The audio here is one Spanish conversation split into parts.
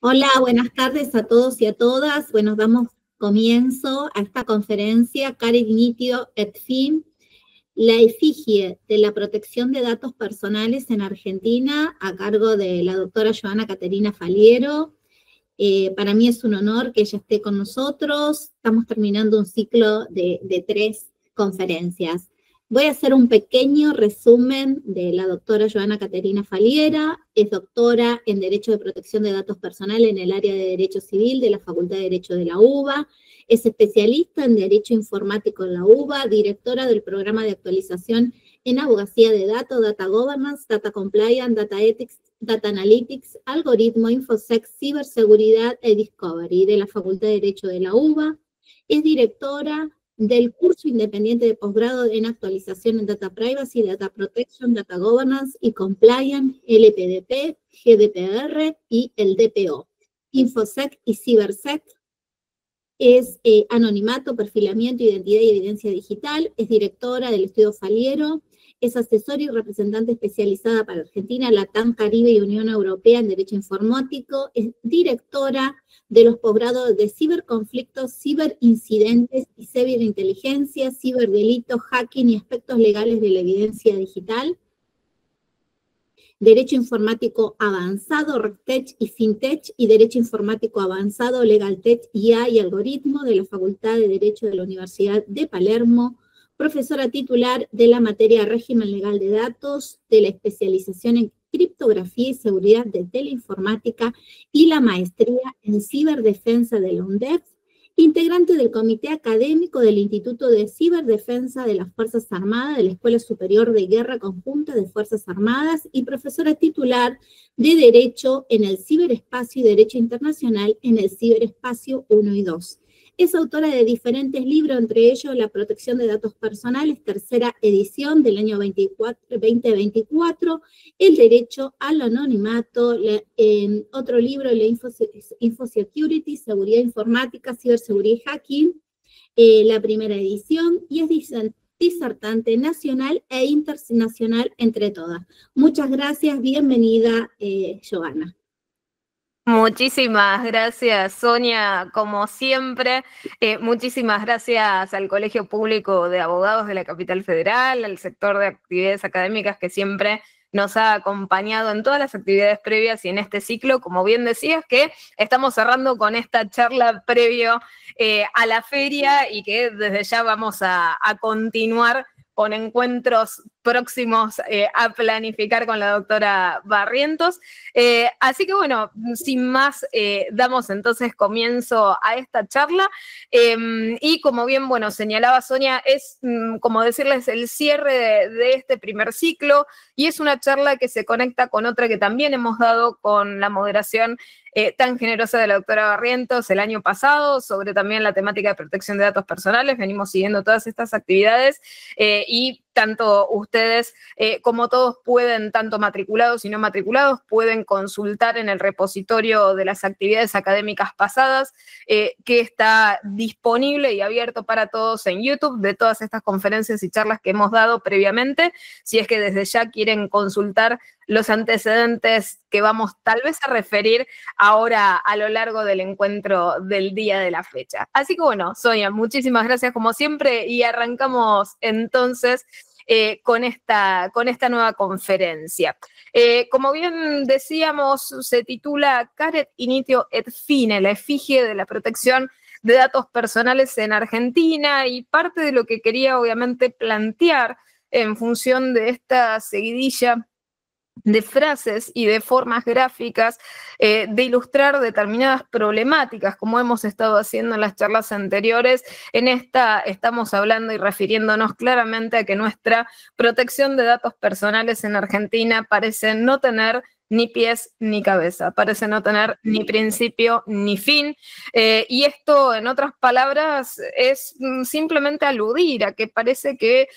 Hola, buenas tardes a todos y a todas. Bueno, damos comienzo a esta conferencia Care Dignitio et Fin, la efigie de la protección de datos personales en Argentina, a cargo de la doctora Joana Caterina Faliero. Para mí es un honor que ella esté con nosotros. Estamos terminando un ciclo de 3 conferencias. Voy a hacer un pequeño resumen de la doctora Joana Caterina Faliero. Es doctora en Derecho de Protección de Datos Personales en el área de Derecho Civil de la Facultad de Derecho de la UBA. Es especialista en Derecho Informático en la UBA, directora del programa de actualización en Abogacía de Datos, Data Governance, Data Compliance, Data Ethics, Data Analytics, Algoritmo, Infosec, Ciberseguridad y Discovery de la Facultad de Derecho de la UBA. Es directora del curso independiente de posgrado en actualización en Data Privacy, Data Protection, Data Governance y Compliance, LPDP, GDPR y el DPO. Infosec y Cibersec. Es anonimato, perfilamiento, identidad y evidencia digital. Es directora del Estudio Faliero. Es asesora y representante especializada para Argentina, Latam, Caribe y Unión Europea en Derecho Informático. Es directora de los posgrados de ciberconflictos, ciberincidentes y ciberinteligencia, ciberdelitos, hacking y aspectos legales de la evidencia digital. Derecho Informático Avanzado, RegTech y FinTech, y Derecho Informático Avanzado, LegalTech, IA y Algoritmo de la Facultad de Derecho de la Universidad de Palermo, profesora titular de la materia Régimen Legal de Datos, de la especialización en Criptografía y Seguridad de Teleinformática y la maestría en Ciberdefensa de la UNDEF, integrante del Comité Académico del Instituto de Ciberdefensa de las Fuerzas Armadas de la Escuela Superior de Guerra Conjunta de Fuerzas Armadas y profesora titular de Derecho en el Ciberespacio y Derecho Internacional en el Ciberespacio 1 y 2. Es autora de diferentes libros, entre ellos La Protección de Datos Personales, tercera edición del año 2024, El Derecho al Anonimato, otro libro, la Infosecurity, Seguridad Informática, Ciberseguridad y Hacking, la primera edición, y es disertante nacional e internacional entre todas. Muchas gracias, bienvenida, Joana. Muchísimas gracias, Sonia, como siempre. Muchísimas gracias al Colegio Público de Abogados de la Capital Federal, al sector de actividades académicas que siempre nos ha acompañado en todas las actividades previas y en este ciclo, como bien decías, que estamos cerrando con esta charla previo a la feria y que desde ya vamos a continuar con encuentros próximos a planificar con la doctora Barrientos. Así que bueno, sin más, damos entonces comienzo a esta charla. Y como bien, bueno, señalaba Sonia, es como decirles el cierre de este primer ciclo y es una charla que se conecta con otra que también hemos dado con la moderación tan generosa de la doctora Barrientos el año pasado, sobre también la temática de protección de datos personales. Venimos siguiendo todas estas actividades y tanto ustedes como todos pueden, tanto matriculados y no matriculados, pueden consultar en el repositorio de las actividades académicas pasadas, que está disponible y abierto para todos en YouTube, de todas estas conferencias y charlas que hemos dado previamente, si es que desde ya quieren consultar los antecedentes que vamos tal vez a referir ahora a lo largo del encuentro del día de la fecha. Así que bueno, Sonia, muchísimas gracias como siempre y arrancamos entonces con esta nueva conferencia. Como bien decíamos, se titula Care Dignitio et Fine, la efigie de la protección de datos personales en Argentina, y parte de lo que quería obviamente plantear en función de esta seguidilla de frases y de formas gráficas, de ilustrar determinadas problemáticas, como hemos estado haciendo en las charlas anteriores. En esta estamos hablando y refiriéndonos claramente a que nuestra protección de datos personales en Argentina parece no tener ni pies ni cabeza, parece no tener ni principio ni fin, y esto, en otras palabras, es simplemente aludir a que parece que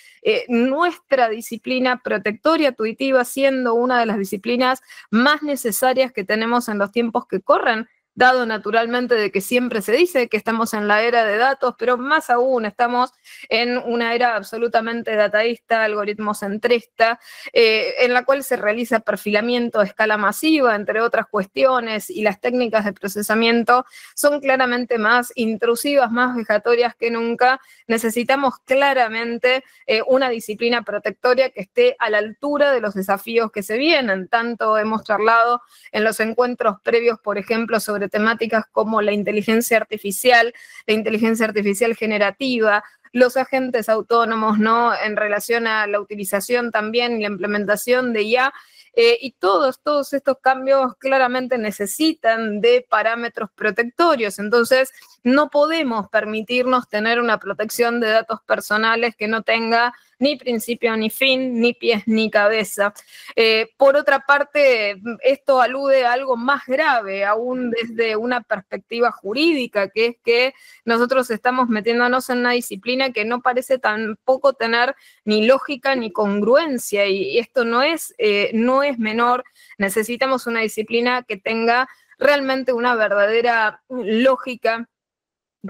nuestra disciplina protectoria tuitiva, siendo una de las disciplinas más necesarias que tenemos en los tiempos que corren, dado naturalmente de que siempre se dice que estamos en la era de datos, pero más aún estamos en una era absolutamente dataísta, algoritmocentrista, en la cual se realiza perfilamiento a escala masiva, entre otras cuestiones, y las técnicas de procesamiento son claramente más intrusivas, más vejatorias que nunca. Necesitamos claramente una disciplina protectoria que esté a la altura de los desafíos que se vienen. Tanto hemos charlado en los encuentros previos, por ejemplo, sobre temáticas como la inteligencia artificial generativa, los agentes autónomos, ¿no? En relación a la utilización también y la implementación de IA. Y todos estos cambios claramente necesitan de parámetros protectorios. Entonces, no podemos permitirnos tener una protección de datos personales que no tenga ni principio ni fin, ni pies ni cabeza. Por otra parte, esto alude a algo más grave, aún desde una perspectiva jurídica, que es que nosotros estamos metiéndonos en una disciplina que no parece tampoco tener ni lógica ni congruencia, y esto no es menor. Necesitamos una disciplina que tenga realmente una verdadera lógica,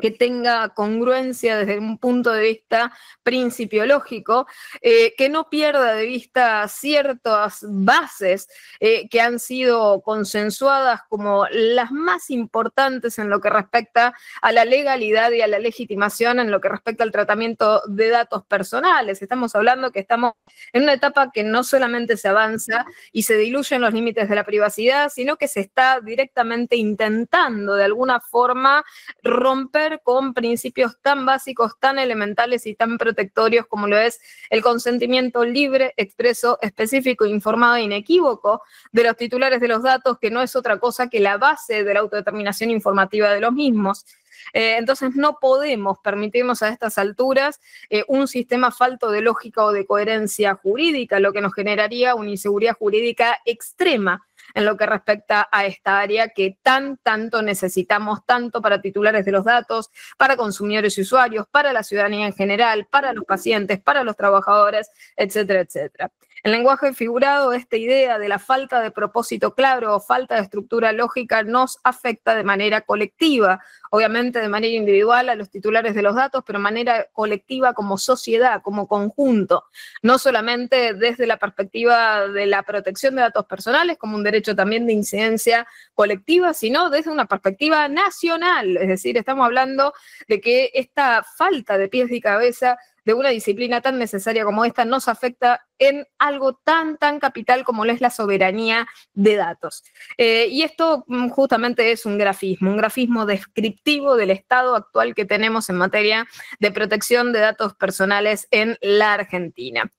que tenga congruencia desde un punto de vista principiológico, que no pierda de vista ciertas bases que han sido consensuadas como las más importantes en lo que respecta a la legalidad y a la legitimación en lo que respecta al tratamiento de datos personales. Estamos hablando que estamos en una etapa que no solamente se avanza y se diluyen los límites de la privacidad, sino que se está directamente intentando de alguna forma romper con principios tan básicos, tan elementales y tan protectorios como lo es el consentimiento libre, expreso, específico, informado e inequívoco de los titulares de los datos, que no es otra cosa que la base de la autodeterminación informativa de los mismos. Entonces no podemos permitirnos a estas alturas un sistema falto de lógica o de coherencia jurídica, lo que nos generaría una inseguridad jurídica extrema en lo que respecta a esta área que tanto necesitamos, tanto para titulares de los datos, para consumidores y usuarios, para la ciudadanía en general, para los pacientes, para los trabajadores, etcétera, etcétera. En lenguaje figurado, esta idea de la falta de propósito claro o falta de estructura lógica nos afecta de manera colectiva, obviamente de manera individual a los titulares de los datos, pero de manera colectiva como sociedad, como conjunto, no solamente desde la perspectiva de la protección de datos personales como un derecho también de incidencia colectiva, sino desde una perspectiva nacional. Es decir, estamos hablando de que esta falta de pies y cabeza de una disciplina tan necesaria como esta nos afecta en algo tan capital como lo es la soberanía de datos. Y esto justamente es un grafismo descriptivo del estado actual que tenemos en materia de protección de datos personales en la Argentina.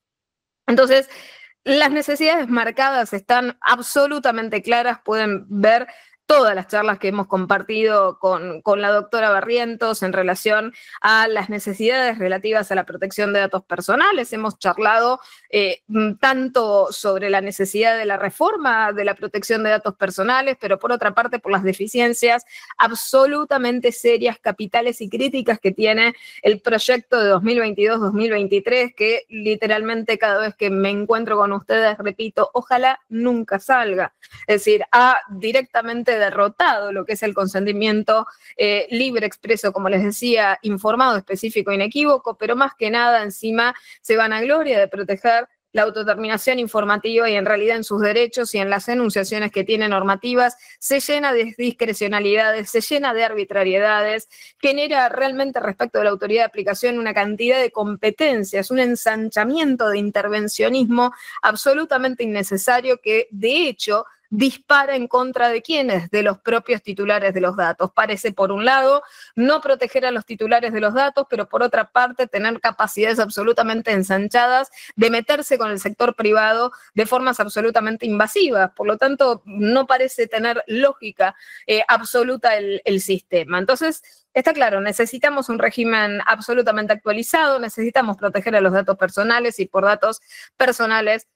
Entonces, las necesidades marcadas están absolutamente claras, pueden ver todas las charlas que hemos compartido con la doctora Barrientos en relación a las necesidades relativas a la protección de datos personales. Hemos charlado tanto sobre la necesidad de la reforma de la protección de datos personales, pero por otra parte por las deficiencias absolutamente serias, capitales y críticas que tiene el proyecto de 2022-2023, que literalmente cada vez que me encuentro con ustedes repito, ojalá nunca salga. Es decir, ha directamente derrotado lo que es el consentimiento libre, expreso, como les decía, informado, específico, inequívoco, pero más que nada encima se vanagloria de proteger la autodeterminación informativa y en realidad en sus derechos y en las enunciaciones que tiene normativas se llena de discrecionalidades, se llena de arbitrariedades, genera realmente respecto de la autoridad de aplicación una cantidad de competencias, un ensanchamiento de intervencionismo absolutamente innecesario que de hecho dispara en contra de quiénes, de los propios titulares de los datos. Parece, por un lado, no proteger a los titulares de los datos, pero por otra parte, tener capacidades absolutamente ensanchadas de meterse con el sector privado de formas absolutamente invasivas. Por lo tanto, no parece tener lógica absoluta el sistema. Entonces, está claro, necesitamos un régimen absolutamente actualizado, necesitamos proteger a los datos personales y por datos personales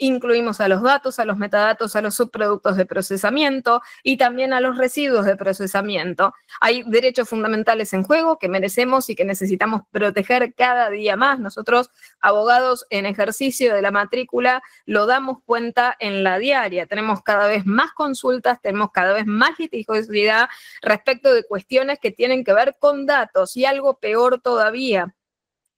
incluimos a los datos, a los metadatos, a los subproductos de procesamiento y también a los residuos de procesamiento. Hay derechos fundamentales en juego que merecemos y que necesitamos proteger cada día más. Nosotros, abogados en ejercicio de la matrícula, lo damos cuenta en la diaria. Tenemos cada vez más consultas, tenemos cada vez más litigiosidad respecto de cuestiones que tienen que ver con datos y algo peor todavía,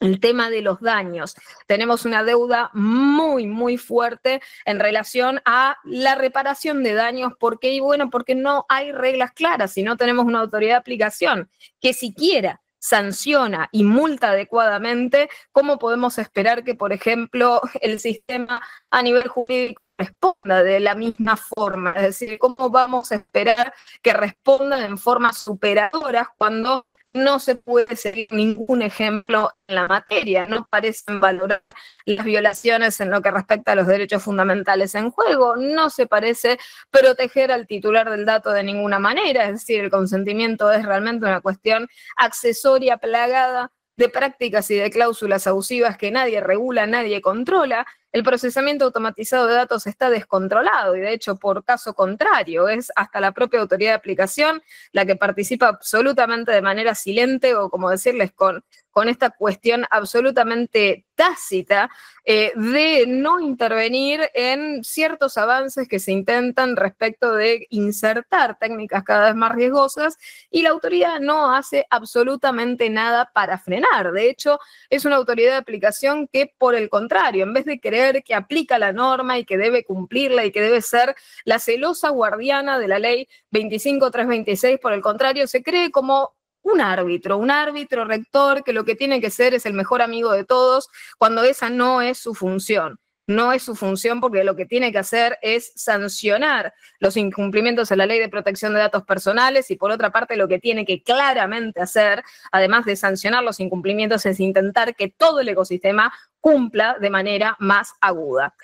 el tema de los daños. Tenemos una deuda muy, muy fuerte en relación a la reparación de daños. ¿Por qué? Y bueno, porque no hay reglas claras. Si no tenemos una autoridad de aplicación que siquiera sanciona y multa adecuadamente, ¿cómo podemos esperar que, por ejemplo, el sistema a nivel jurídico responda de la misma forma? Es decir, ¿cómo vamos a esperar que respondan en forma superadora cuando no se puede seguir ningún ejemplo en la materia? No parecen valorar las violaciones en lo que respecta a los derechos fundamentales en juego, no se parece proteger al titular del dato de ninguna manera, es decir, el consentimiento es realmente una cuestión accesoria, plagada de prácticas y de cláusulas abusivas que nadie regula, nadie controla. El procesamiento automatizado de datos está descontrolado y, de hecho, por caso contrario, es hasta la propia autoridad de aplicación la que participa absolutamente de manera silente o, como decirles, con esta cuestión absolutamente tácita de no intervenir en ciertos avances que se intentan respecto de insertar técnicas cada vez más riesgosas, y la autoridad no hace absolutamente nada para frenar. De hecho, es una autoridad de aplicación que, por el contrario, en vez de creer que aplica la norma y que debe cumplirla y que debe ser la celosa guardiana de la ley 25326, por el contrario, se cree como un árbitro rector que lo que tiene que ser es el mejor amigo de todos, cuando esa no es su función. No es su función, porque lo que tiene que hacer es sancionar los incumplimientos de la Ley de Protección de Datos Personales, y por otra parte lo que tiene que claramente hacer, además de sancionar los incumplimientos, es intentar que todo el ecosistema cumpla de manera más aguda.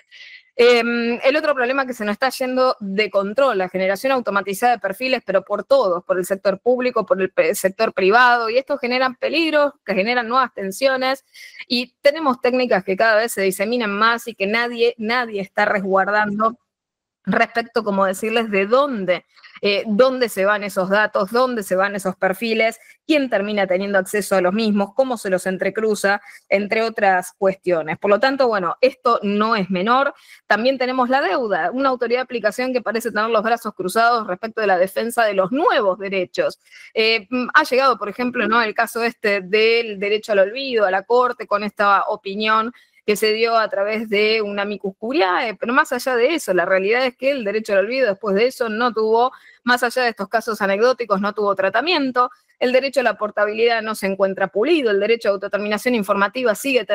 El otro problema que se nos está yendo de control, la generación automatizada de perfiles, pero por todos, por el sector público, por el sector privado, y esto generan peligros, que generan nuevas tensiones, y tenemos técnicas que cada vez se diseminan más y que nadie está resguardando respecto, como decirles, de dónde se van esos datos, dónde se van esos perfiles, quién termina teniendo acceso a los mismos, cómo se los entrecruza, entre otras cuestiones. Por lo tanto, bueno, esto no es menor. También tenemos la deuda, una autoridad de aplicación que parece tener los brazos cruzados respecto de la defensa de los nuevos derechos. Ha llegado, por ejemplo, ¿no?, el caso del derecho al olvido a la Corte con esta opinión que se dio a través de un amicus curiae, pero más allá de eso, la realidad es que el derecho al olvido después de eso no tuvo, más allá de estos casos anecdóticos, no tuvo tratamiento. El derecho a la portabilidad no se encuentra pulido, el derecho a autodeterminación informativa sigue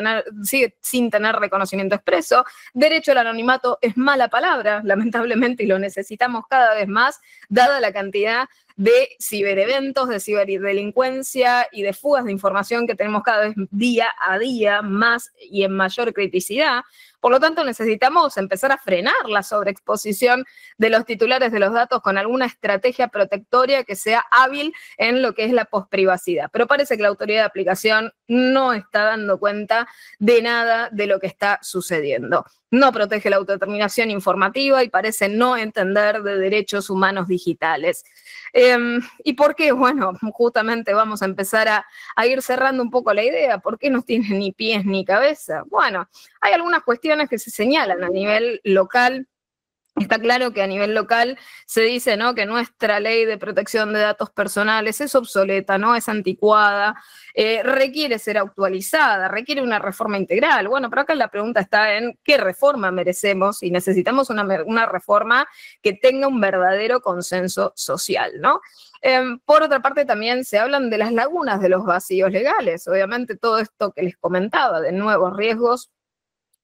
sin tener reconocimiento expreso, derecho al anonimato es mala palabra, lamentablemente, y lo necesitamos cada vez más, dada la cantidad de cibereventos, de ciberdelincuencia y de fugas de información que tenemos cada vez día a día más y en mayor criticidad. Por lo tanto, necesitamos empezar a frenar la sobreexposición de los titulares de los datos con alguna estrategia protectoria que sea hábil en lo que es la posprivacidad. Pero parece que la autoridad de aplicación no está dando cuenta de nada de lo que está sucediendo. No protege la autodeterminación informativa y parece no entender de derechos humanos digitales. ¿Y por qué? Bueno, justamente vamos a empezar a ir cerrando un poco la idea. ¿Por qué no tiene ni pies ni cabeza? Bueno, hay algunas cuestiones que se señalan a nivel local. Está claro que a nivel local se dice, ¿no?, que nuestra ley de protección de datos personales es obsoleta, ¿no?, es anticuada, requiere ser actualizada, requiere una reforma integral. Bueno, pero acá la pregunta está en qué reforma merecemos, y necesitamos una reforma que tenga un verdadero consenso social, ¿no? Por otra parte, también se hablan de las lagunas, de los vacíos legales. Obviamente todo esto que les comentaba de nuevos riesgos,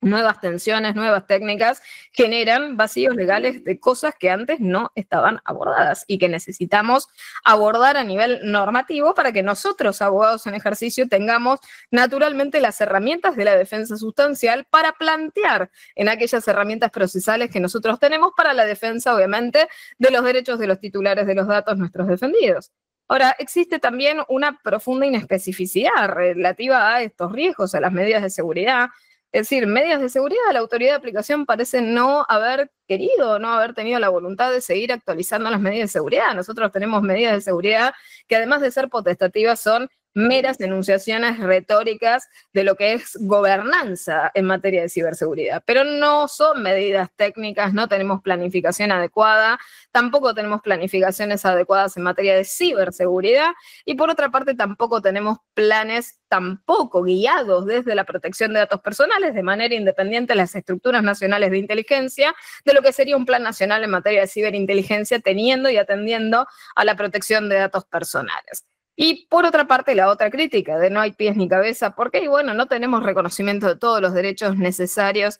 nuevas tensiones, nuevas técnicas, generan vacíos legales de cosas que antes no estaban abordadas y que necesitamos abordar a nivel normativo para que nosotros, abogados en ejercicio, tengamos naturalmente las herramientas de la defensa sustancial para plantear en aquellas herramientas procesales que nosotros tenemos para la defensa, obviamente, de los derechos de los titulares de los datos, nuestros defendidos. Ahora, existe también una profunda inespecificidad relativa a estos riesgos, a las medidas de seguridad. Es decir, medidas de seguridad, la autoridad de aplicación parece no haber querido, no haber tenido la voluntad de seguir actualizando las medidas de seguridad. Nosotros tenemos medidas de seguridad que, además de ser potestativas, son meras enunciaciones retóricas de lo que es gobernanza en materia de ciberseguridad, pero no son medidas técnicas, no tenemos planificación adecuada, tampoco tenemos planificaciones adecuadas en materia de ciberseguridad y, por otra parte, tampoco tenemos planes tampoco guiados desde la protección de datos personales de manera independiente de las estructuras nacionales de inteligencia de lo que sería un plan nacional en materia de ciberinteligencia, teniendo y atendiendo a la protección de datos personales. Y por otra parte, la otra crítica de no hay pies ni cabeza, porque bueno, no tenemos reconocimiento de todos los derechos necesarios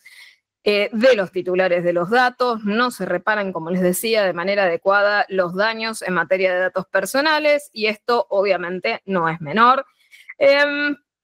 de los titulares de los datos, no se reparan, como les decía, de manera adecuada los daños en materia de datos personales, y esto obviamente no es menor.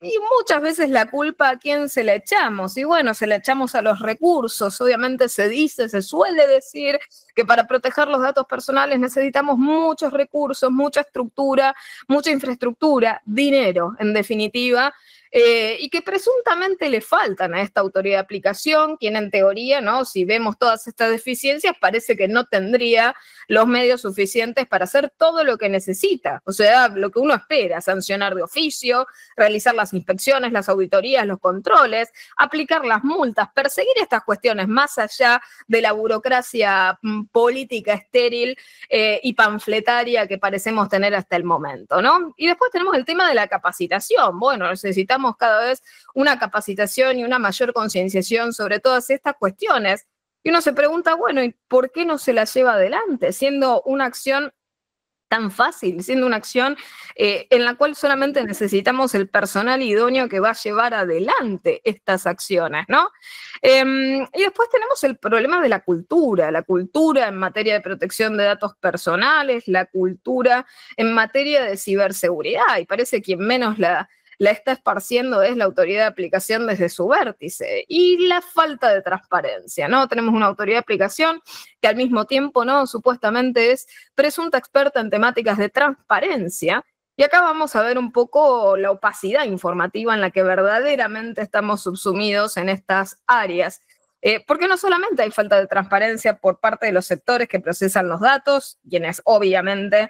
Y muchas veces la culpa, ¿a quién se la echamos? Y bueno, se la echamos a los recursos. Obviamente se suele decir que para proteger los datos personales necesitamos muchos recursos, mucha estructura, mucha infraestructura, dinero, en definitiva, y que presuntamente le faltan a esta autoridad de aplicación, quien en teoría, ¿no? Si vemos todas estas deficiencias, parece que no tendría los medios suficientes para hacer todo lo que necesita. O sea, lo que uno espera: sancionar de oficio, realizar las inspecciones, las auditorías, los controles, aplicar las multas, perseguir estas cuestiones más allá de la burocracia política estéril y panfletaria que parecemos tener hasta el momento, ¿no? Y después tenemos el tema de la capacitación. Bueno, necesitamos cada vez una capacitación y una mayor concienciación sobre todas estas cuestiones. Y uno se pregunta, bueno, ¿y por qué no se la lleva adelante? Siendo una acción tan fácil, siendo una acción en la cual solamente necesitamos el personal idóneo que va a llevar adelante estas acciones, ¿no? Y después tenemos el problema de la cultura en materia de protección de datos personales, la cultura en materia de ciberseguridad, y parece que quien menos la está esparciendo es la autoridad de aplicación desde su vértice, y la falta de transparencia, ¿no? Tenemos una autoridad de aplicación que al mismo tiempo, ¿no?, supuestamente es presunta experta en temáticas de transparencia, y acá vamos a ver un poco la opacidad informativa en la que verdaderamente estamos subsumidos en estas áreas. Porque no solamente hay falta de transparencia por parte de los sectores que procesan los datos, quienes obviamente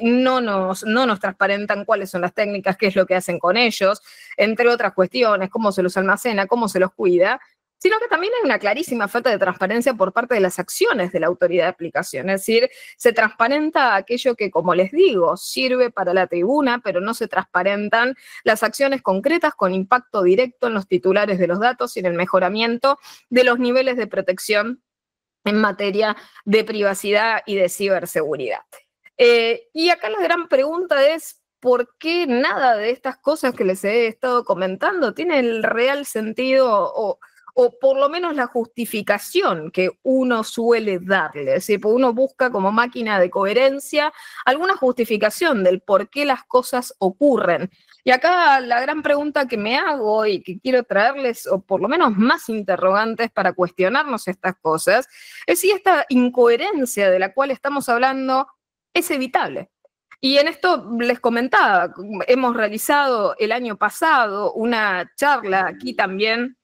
no nos transparentan cuáles son las técnicas, qué es lo que hacen con ellos, entre otras cuestiones, cómo se los almacena, cómo se los cuida, sino que también hay una clarísima falta de transparencia por parte de las acciones de la autoridad de aplicación. Es decir, se transparenta aquello que, como les digo, sirve para la tribuna, pero no se transparentan las acciones concretas con impacto directo en los titulares de los datos y en el mejoramiento de los niveles de protección en materia de privacidad y de ciberseguridad. Y acá la gran pregunta es, ¿por qué nada de estas cosas que les he estado comentando tiene el real sentido o por lo menos la justificación que uno suele darle? Es decir, uno busca como máquina de coherencia alguna justificación del por qué las cosas ocurren. Y acá la gran pregunta que me hago y que quiero traerles, o por lo menos más interrogantes para cuestionarnos estas cosas, es si esta incoherencia de la cual estamos hablando es evitable. Y en esto les comentaba, hemos realizado el año pasado una charla aquí también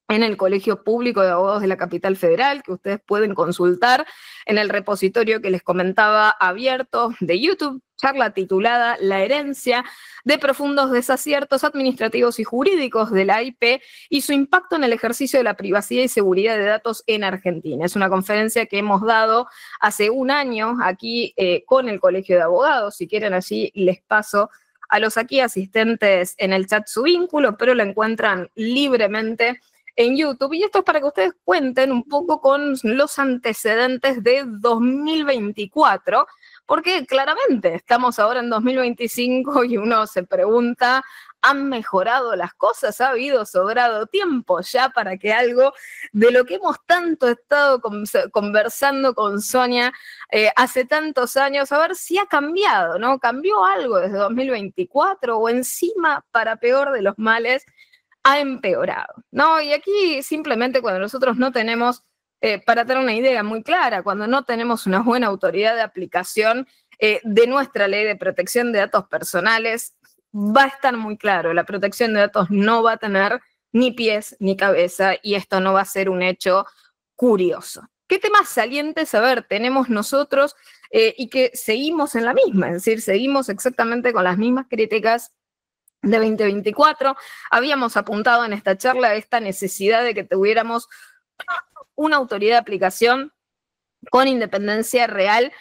en el Colegio Público de Abogados de la Capital Federal, que ustedes pueden consultar en el repositorio que les comentaba abierto de YouTube, charla titulada La herencia de profundos desaciertos administrativos y jurídicos de la IP y su impacto en el ejercicio de la privacidad y seguridad de datos en Argentina. Es una conferencia que hemos dado hace un año aquí con el Colegio de Abogados. Si quieren, allí les paso a los aquí asistentes en el chat su vínculo, pero lo encuentran libremente en YouTube. Y esto es para que ustedes cuenten un poco con los antecedentes de 2024, porque claramente estamos ahora en 2025 y uno se pregunta, ¿han mejorado las cosas? ¿Ha habido sobrado tiempo ya para que algo de lo que hemos tanto estado conversando con Sonia hace tantos años, a ver si ha cambiado, ¿no? ¿Cambió algo desde 2024 o encima, para peor de los males, ha empeorado, ¿no? Y aquí simplemente cuando nosotros no tenemos, para tener una idea muy clara, cuando no tenemos una buena autoridad de aplicación de nuestra ley de protección de datos personales, va a estar muy claro, la protección de datos no va a tener ni pies ni cabeza, y esto no va a ser un hecho curioso. ¿Qué temas salientes, a ver, tenemos nosotros y que seguimos en la misma? Es decir, seguimos exactamente con las mismas críticas de 2024. Habíamos apuntado en esta charla esta necesidad de que tuviéramos una autoridad de aplicación con independencia real,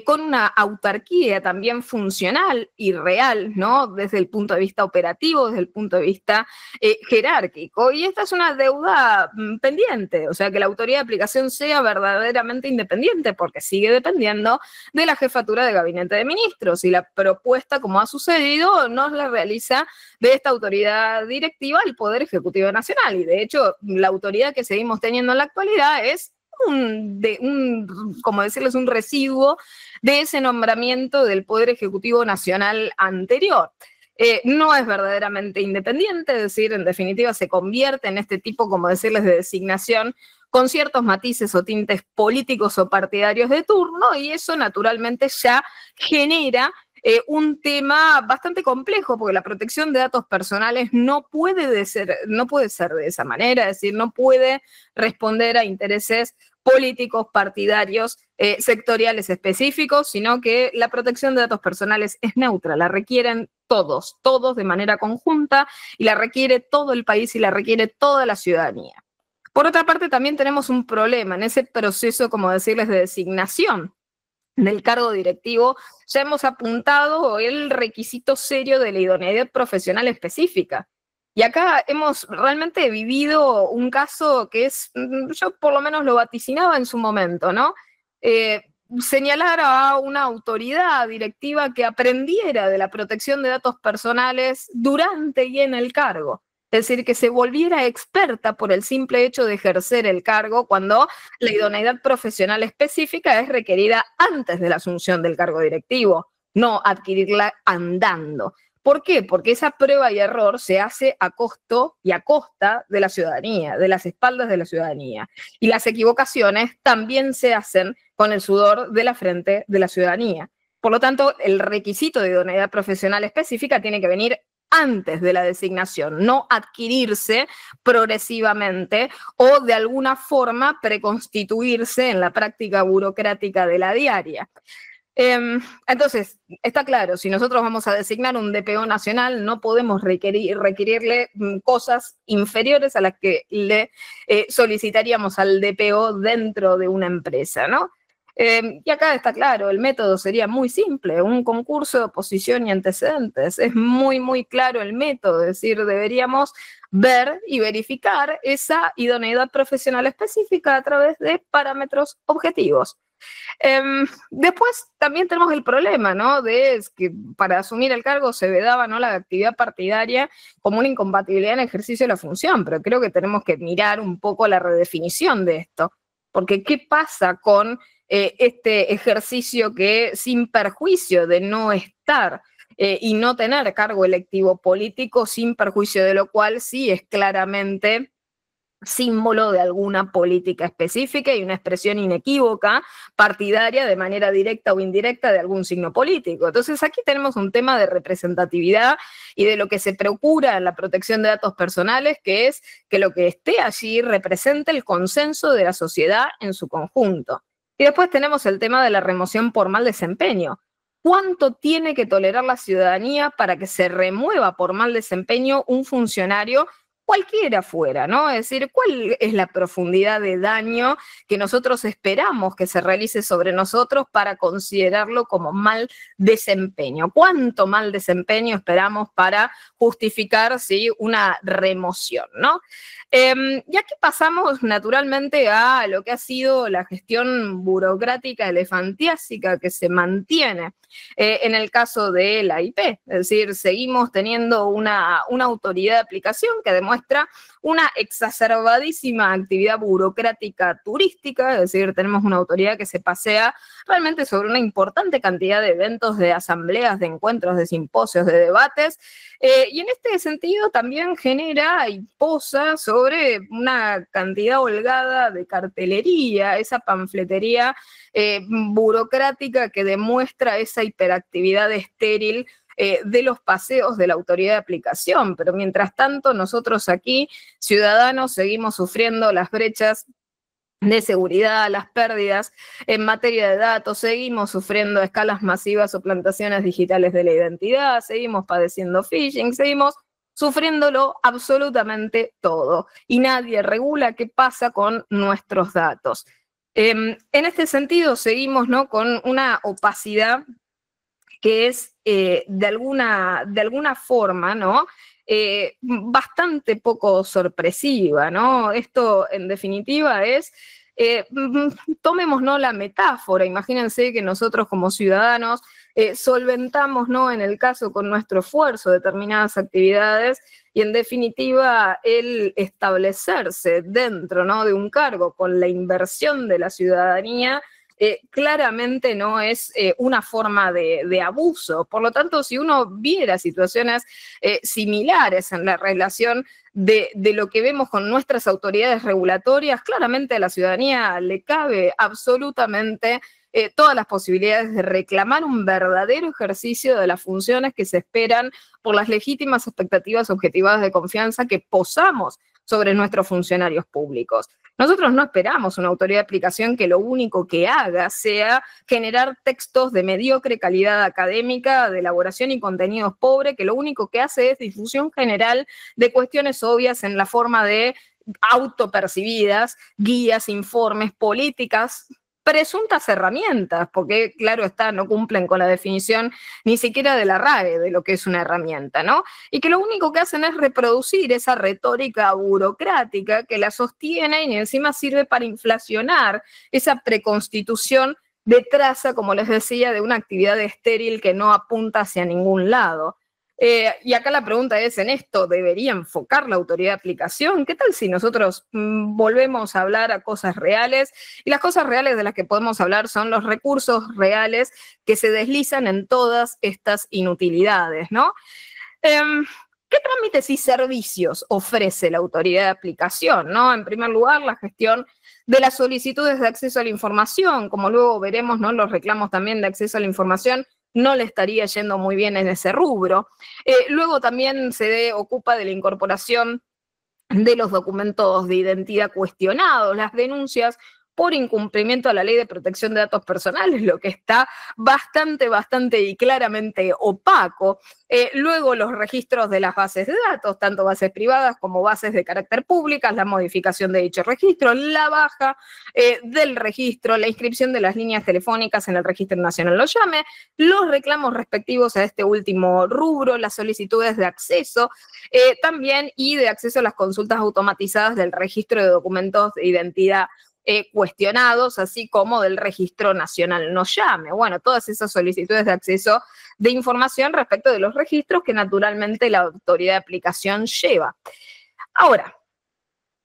con una autarquía también funcional y real, ¿no? Desde el punto de vista operativo, desde el punto de vista jerárquico. Y esta es una deuda pendiente, o sea, que la autoridad de aplicación sea verdaderamente independiente, porque sigue dependiendo de la jefatura de gabinete de ministros. Y la propuesta, como ha sucedido, nos la realiza de esta autoridad directiva el Poder Ejecutivo Nacional. Y de hecho, la autoridad que seguimos teniendo en la actualidad es como decirles, un residuo de ese nombramiento del Poder Ejecutivo Nacional anterior. No es verdaderamente independiente, es decir, en definitiva se convierte en este tipo, como decirles, de designación con ciertos matices o tintes políticos o partidarios de turno, y eso naturalmente ya genera un tema bastante complejo, porque la protección de datos personales no puede ser de esa manera, es decir, no puede responder a intereses políticos, partidarios, sectoriales específicos, sino que la protección de datos personales es neutra, la requieren todos de manera conjunta, y la requiere todo el país y la requiere toda la ciudadanía. Por otra parte, también tenemos un problema en ese proceso, como decirles, de designación del cargo directivo. Ya hemos apuntado el requisito serio de la idoneidad profesional específica. Y acá hemos realmente vivido un caso que es, yo por lo menos lo vaticinaba en su momento, ¿no? Señalar a una autoridad directiva que aprendiera de la protección de datos personales durante y en el cargo. Es decir, que se volviera experta por el simple hecho de ejercer el cargo, cuando la idoneidad profesional específica es requerida antes de la asunción del cargo directivo, no adquirirla andando. ¿Por qué? Porque esa prueba y error se hace a costo y a costa de la ciudadanía, de las espaldas de la ciudadanía. Y las equivocaciones también se hacen con el sudor de la frente de la ciudadanía. Por lo tanto, el requisito de idoneidad profesional específica tiene que venir antes de la designación, no adquirirse progresivamente o de alguna forma preconstituirse en la práctica burocrática de la diaria. Entonces, está claro, si nosotros vamos a designar un DPO nacional, no podemos requerirle cosas inferiores a las que le solicitaríamos al DPO dentro de una empresa, ¿no? Y acá está claro, el método sería muy simple, un concurso de oposición y antecedentes. Es muy, muy claro el método, es decir, deberíamos ver y verificar esa idoneidad profesional específica a través de parámetros objetivos. Después también tenemos el problema, ¿no? De que para asumir el cargo se vedaba, ¿no?, la actividad partidaria como una incompatibilidad en el ejercicio de la función, pero creo que tenemos que mirar un poco la redefinición de esto, porque ¿qué pasa con este ejercicio que, sin perjuicio de no estar y no tener cargo electivo político, sin perjuicio de lo cual sí es claramente símbolo de alguna política específica y una expresión inequívoca, partidaria, de manera directa o indirecta, de algún signo político? Entonces aquí tenemos un tema de representatividad y de lo que se procura en la protección de datos personales, que es que lo que esté allí represente el consenso de la sociedad en su conjunto. Y después tenemos el tema de la remoción por mal desempeño. ¿Cuánto tiene que tolerar la ciudadanía para que se remueva por mal desempeño un funcionario, cualquiera fuera, ¿no? Es decir, ¿cuál es la profundidad de daño que nosotros esperamos que se realice sobre nosotros para considerarlo como mal desempeño? ¿Cuánto mal desempeño esperamos para justificar, ¿sí?, una remoción, ¿no? Y aquí pasamos naturalmente a lo que ha sido la gestión burocrática elefantiásica que se mantiene en el caso de la IP. Es decir, seguimos teniendo una autoridad de aplicación que demuestra una exacerbadísima actividad burocrática turística, es decir, tenemos una autoridad que se pasea realmente sobre una importante cantidad de eventos, de asambleas, de encuentros, de simposios, de debates, y en este sentido también genera y posa sobre una cantidad holgada de cartelería, esa panfletería burocrática que demuestra esa hiperactividad estéril de los paseos de la autoridad de aplicación, pero mientras tanto nosotros aquí, ciudadanos, seguimos sufriendo las brechas de seguridad, las pérdidas en materia de datos, seguimos sufriendo escalas masivas o plantaciones digitales de la identidad, seguimos padeciendo phishing, seguimos sufriéndolo absolutamente todo y nadie regula qué pasa con nuestros datos. En este sentido seguimos, ¿no?, con una opacidad que es de alguna forma, ¿no?, bastante poco sorpresiva, ¿no? Esto, en definitiva, es, tomemos, ¿no?, la metáfora. Imagínense que nosotros como ciudadanos solventamos, ¿no?, en el caso con nuestro esfuerzo, determinadas actividades y, en definitiva, el establecerse dentro, ¿no?, de un cargo con la inversión de la ciudadanía, claramente no es una forma de abuso. Por lo tanto, si uno viera situaciones similares en la relación de lo que vemos con nuestras autoridades regulatorias, claramente a la ciudadanía le cabe absolutamente todas las posibilidades de reclamar un verdadero ejercicio de las funciones que se esperan por las legítimas expectativas objetivas de confianza que posamos sobre nuestros funcionarios públicos. Nosotros no esperamos una autoridad de aplicación que lo único que haga sea generar textos de mediocre calidad académica, de elaboración y contenidos pobres, que lo único que hace es difusión general de cuestiones obvias en la forma de autopercibidas, guías, informes, políticas, presuntas herramientas, porque claro está, no cumplen con la definición ni siquiera de la RAE de lo que es una herramienta, ¿no? Y que lo único que hacen es reproducir esa retórica burocrática que la sostiene y encima sirve para inflacionar esa preconstitución de traza, como les decía, de una actividad estéril que no apunta hacia ningún lado. Y acá la pregunta es, ¿en esto debería enfocar la autoridad de aplicación? ¿Qué tal si nosotros volvemos a hablar a cosas reales? Y las cosas reales de las que podemos hablar son los recursos reales que se deslizan en todas estas inutilidades, ¿no? ¿Qué trámites y servicios ofrece la autoridad de aplicación, ¿no? En primer lugar, la gestión de las solicitudes de acceso a la información, como luego veremos, ¿no?, los reclamos también de acceso a la información no le estaría yendo muy bien en ese rubro. Luego también se ocupa de la incorporación de los documentos de identidad cuestionados, las denuncias por incumplimiento a la Ley de Protección de Datos Personales, lo que está bastante y claramente opaco. Luego los registros de las bases de datos, tanto bases privadas como bases de carácter públicas, la modificación de dicho registro, la baja del registro, la inscripción de las líneas telefónicas en el Registro Nacional lo llame, los reclamos respectivos a este último rubro, las solicitudes de acceso también y de acceso a las consultas automatizadas del registro de documentos de identidad cuestionados, así como del Registro Nacional no llame. Bueno, todas esas solicitudes de acceso de información respecto de los registros que naturalmente la autoridad de aplicación lleva. Ahora,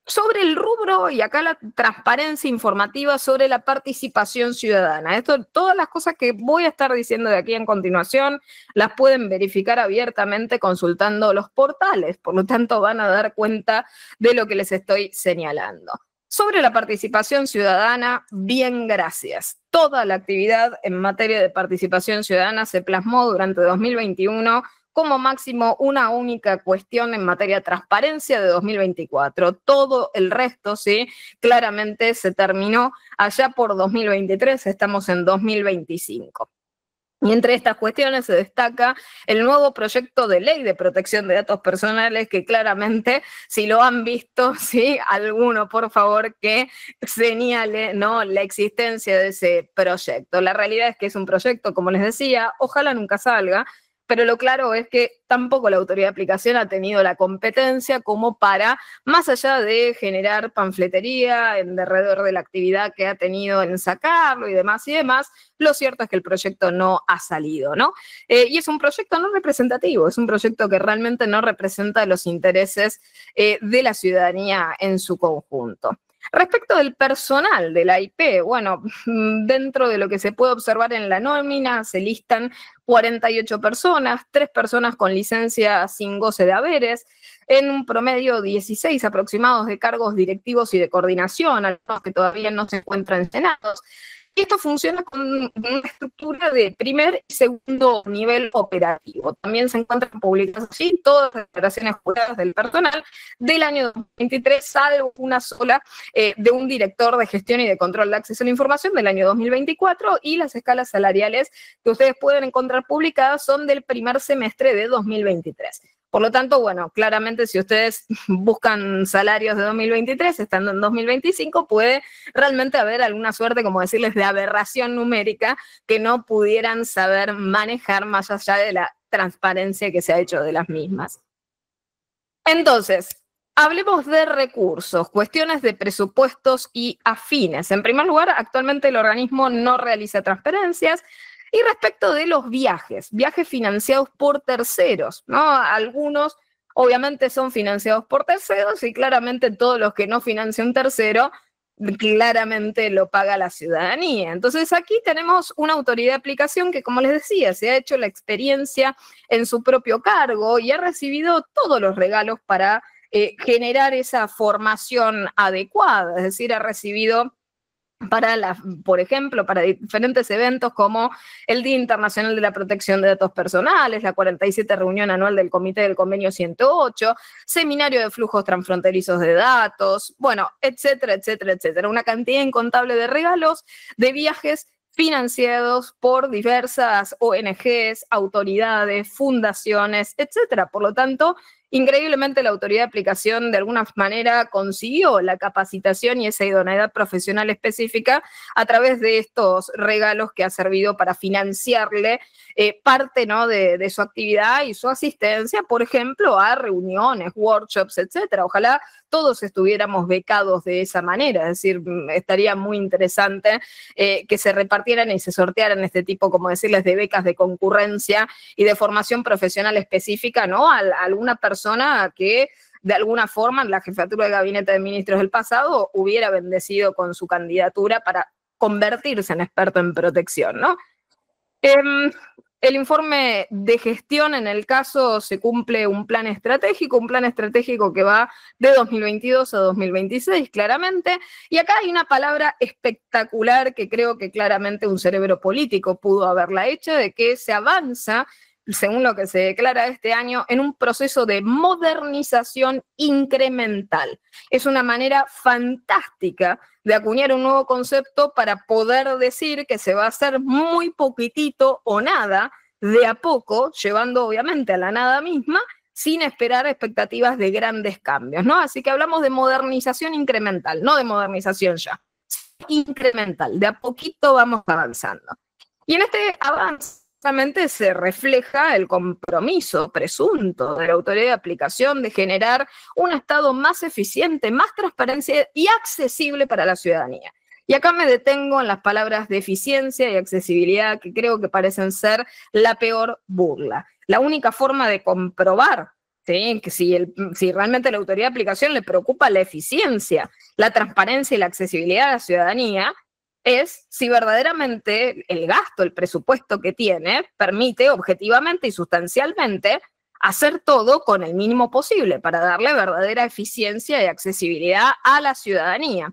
sobre el rubro, y acá la transparencia informativa sobre la participación ciudadana. Esto, todas las cosas que voy a estar diciendo de aquí en continuación, las pueden verificar abiertamente consultando los portales, por lo tanto van a dar cuenta de lo que les estoy señalando. Sobre la participación ciudadana, bien, gracias. Toda la actividad en materia de participación ciudadana se plasmó durante 2021 como máximo una única cuestión en materia de transparencia de 2024. Todo el resto, sí, claramente se terminó allá por 2023, estamos en 2025. Y entre estas cuestiones se destaca el nuevo proyecto de ley de protección de datos personales que claramente, si lo han visto, ¿sí?, alguno, por favor, que señale, ¿no?, la existencia de ese proyecto. La realidad es que es un proyecto, como les decía, ojalá nunca salga, pero lo claro es que tampoco la autoridad de aplicación ha tenido la competencia como para, más allá de generar panfletería en derredor de la actividad que ha tenido en sacarlo y demás, lo cierto es que el proyecto no ha salido, ¿no? Y es un proyecto no representativo, es un proyecto que realmente no representa los intereses de la ciudadanía en su conjunto. Respecto del personal de la IP, bueno, dentro de lo que se puede observar en la nómina se listan 48 personas, 3 personas con licencia sin goce de haberes, en un promedio 16 aproximados de cargos directivos y de coordinación, algunos que todavía no se encuentran llenados. Y esto funciona con una estructura de primer y segundo nivel operativo. También se encuentran publicadas allí todas las declaraciones juradas del personal del año 2023, salvo una sola de un director de gestión y de control de acceso a la información del año 2024, y las escalas salariales que ustedes pueden encontrar publicadas son del primer semestre de 2023. Por lo tanto, bueno, claramente si ustedes buscan salarios de 2023, estando en 2025, puede realmente haber alguna suerte, como decirles, de aberración numérica que no pudieran saber manejar más allá de la transparencia que se ha hecho de las mismas. Entonces, hablemos de recursos, cuestiones de presupuestos y afines. En primer lugar, actualmente el organismo no realiza transferencias. Y respecto de los viajes financiados por terceros, ¿no? Algunos obviamente son financiados por terceros y claramente todos los que no financia un tercero, claramente lo paga la ciudadanía. Entonces aquí tenemos una autoridad de aplicación que, como les decía, se ha hecho la experiencia en su propio cargo y ha recibido todos los regalos para generar esa formación adecuada, es decir, ha recibido por ejemplo, para diferentes eventos como el Día Internacional de la Protección de Datos Personales, la 47 reunión anual del Comité del Convenio 108, seminario de flujos transfronterizos de datos, bueno, etcétera, etcétera, etcétera. Una cantidad incontable de regalos, de viajes financiados por diversas ONGs, autoridades, fundaciones, etcétera. Por lo tanto, increíblemente la autoridad de aplicación de alguna manera consiguió la capacitación y esa idoneidad profesional específica a través de estos regalos que ha servido para financiarle parte, ¿no?, de su actividad y su asistencia, por ejemplo, a reuniones, workshops, etcétera. Ojalá todos estuviéramos becados de esa manera, es decir, estaría muy interesante que se repartieran y se sortearan este tipo, como decirles, de becas de concurrencia y de formación profesional específica, ¿no?, a alguna persona que de alguna forma en la jefatura de gabinete de ministros del pasado hubiera bendecido con su candidatura para convertirse en experto en protección, ¿no? El informe de gestión, en el caso, se cumple un plan estratégico que va de 2022 a 2026, claramente. Y acá hay una palabra espectacular que creo que claramente un cerebro político pudo haberla hecho, de que se avanza, según lo que se declara este año, en un proceso de modernización incremental. Es una manera fantástica de acuñar un nuevo concepto para poder decir que se va a hacer muy poquitito o nada, de a poco, llevando obviamente a la nada misma, sin esperar expectativas de grandes cambios, ¿no? Así que hablamos de modernización incremental, no de modernización ya, incremental, de a poquito vamos avanzando. Y en este avance se refleja el compromiso presunto de la autoridad de aplicación de generar un Estado más eficiente, más transparente y accesible para la ciudadanía. Y acá me detengo en las palabras de eficiencia y accesibilidad, que creo que parecen ser la peor burla. La única forma de comprobar, ¿sí?, que si realmente a la autoridad de aplicación le preocupa la eficiencia, la transparencia y la accesibilidad a la ciudadanía, es si verdaderamente el gasto, el presupuesto que tiene, permite objetivamente y sustancialmente hacer todo con el mínimo posible para darle verdadera eficiencia y accesibilidad a la ciudadanía.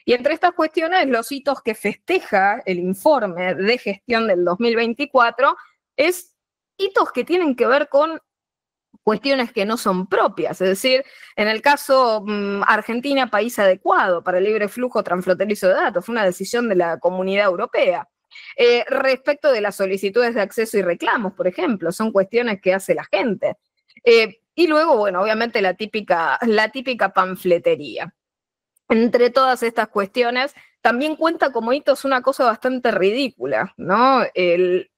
Y entre estas cuestiones, los hitos que festeja el informe de gestión del 2024 es hitos que tienen que ver con cuestiones que no son propias, es decir, en el caso Argentina, país adecuado para el libre flujo transfronterizo de datos, fue una decisión de la Comunidad Europea. Respecto de las solicitudes de acceso y reclamos, por ejemplo, son cuestiones que hace la gente. Y luego, bueno, obviamente la típica panfletería. Entre todas estas cuestiones, también cuenta como hitos una cosa bastante ridícula, ¿no? El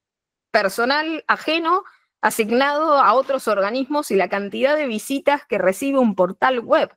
personal ajeno asignado a otros organismos y la cantidad de visitas que recibe un portal web.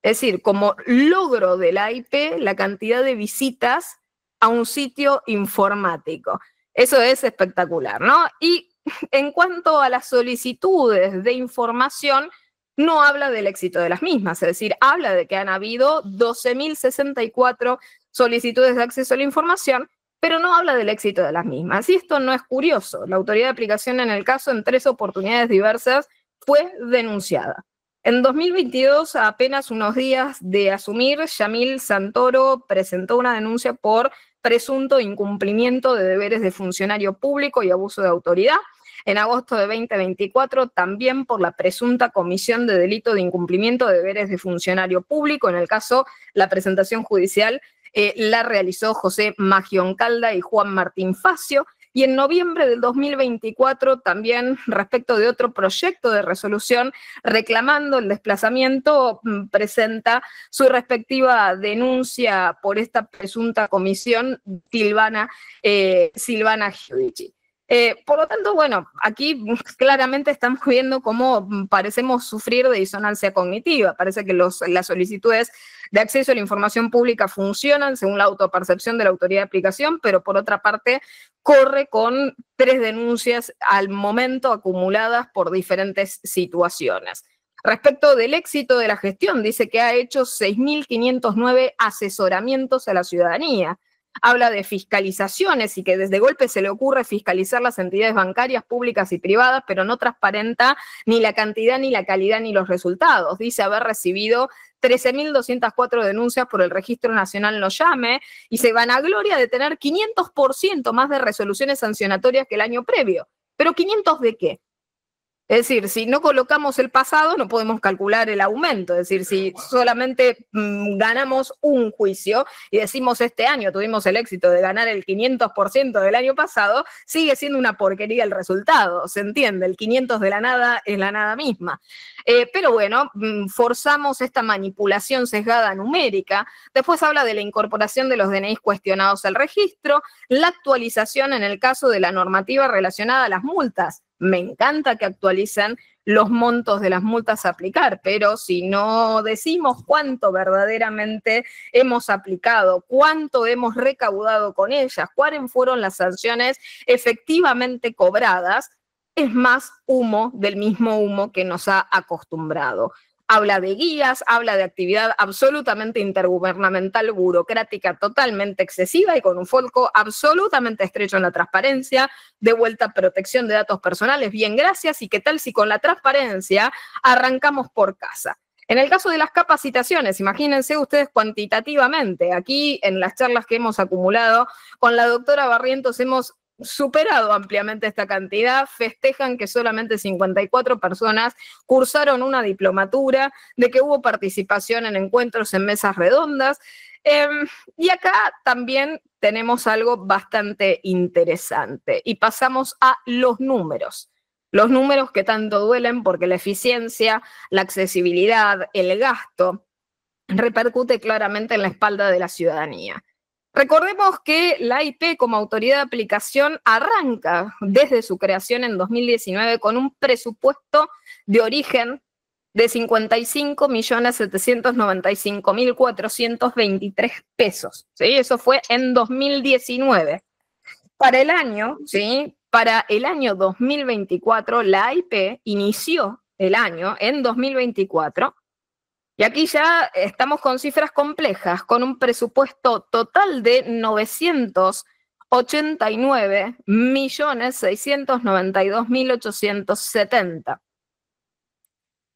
Es decir, como logro de la IP, la cantidad de visitas a un sitio informático. Eso es espectacular, ¿no? Y en cuanto a las solicitudes de información, no habla del éxito de las mismas, es decir, habla de que han habido 12.064 solicitudes de acceso a la información, pero no habla del éxito de las mismas. Y esto no es curioso. La autoridad de aplicación en el caso, en 3 oportunidades diversas, fue denunciada. En 2022, a apenas unos días de asumir, Yamil Santoro presentó una denuncia por presunto incumplimiento de deberes de funcionario público y abuso de autoridad. En agosto de 2024, también por la presunta comisión de delito de incumplimiento de deberes de funcionario público. En el caso, la presentación judicial la realizó José Magioncalda y Juan Martín Facio. Y en noviembre del 2024, también respecto de otro proyecto de resolución reclamando el desplazamiento, presenta su respectiva denuncia por esta presunta comisión Silvana Giudici. Por lo tanto, bueno, aquí claramente estamos viendo cómo parecemos sufrir de disonancia cognitiva. Parece que las solicitudes de acceso a la información pública funcionan según la autopercepción de la autoridad de aplicación, pero por otra parte corre con 3 denuncias al momento acumuladas por diferentes situaciones. Respecto del éxito de la gestión, dice que ha hecho 6.509 asesoramientos a la ciudadanía. Habla de fiscalizaciones y que desde golpe se le ocurre fiscalizar las entidades bancarias públicas y privadas, pero no transparenta ni la cantidad, ni la calidad, ni los resultados. Dice haber recibido 13.204 denuncias por el Registro Nacional No Llame y se vanagloria de tener 500% más de resoluciones sancionatorias que el año previo. ¿Pero 500 de qué? Es decir, si no colocamos el pasado, no podemos calcular el aumento. Es decir, si solamente ganamos un juicio y decimos este año tuvimos el éxito de ganar el 500% del año pasado, sigue siendo una porquería el resultado. ¿Se entiende? El 500 de la nada es la nada misma. Pero bueno, forzamos esta manipulación sesgada numérica. Después habla de la incorporación de los DNIs cuestionados al registro, la actualización en el caso de la normativa relacionada a las multas. Me encanta que actualicen los montos de las multas a aplicar, pero si no decimos cuánto verdaderamente hemos aplicado, cuánto hemos recaudado con ellas, cuáles fueron las sanciones efectivamente cobradas, es más humo del mismo humo que nos ha acostumbrado. Habla de guías, habla de actividad absolutamente intergubernamental, burocrática, totalmente excesiva y con un foco absolutamente estrecho en la transparencia, de vuelta a protección de datos personales, bien, gracias, y qué tal si con la transparencia arrancamos por casa. En el caso de las capacitaciones, imagínense ustedes cuantitativamente, aquí en las charlas que hemos acumulado con la doctora Barrientos hemos superado ampliamente esta cantidad, festejan que solamente 54 personas cursaron una diplomatura, de que hubo participación en encuentros en mesas redondas, y acá también tenemos algo bastante interesante, y pasamos a los números que tanto duelen porque la eficiencia, la accesibilidad, el gasto, repercute claramente en la espalda de la ciudadanía. Recordemos que la AIP como autoridad de aplicación arranca desde su creación en 2019 con un presupuesto de origen de 55.795.423 pesos. ¿Sí? Eso fue en 2019. Para el año 2024, la AIP inició el año en 2024. Y aquí ya estamos con cifras complejas, con un presupuesto total de 989.692.870.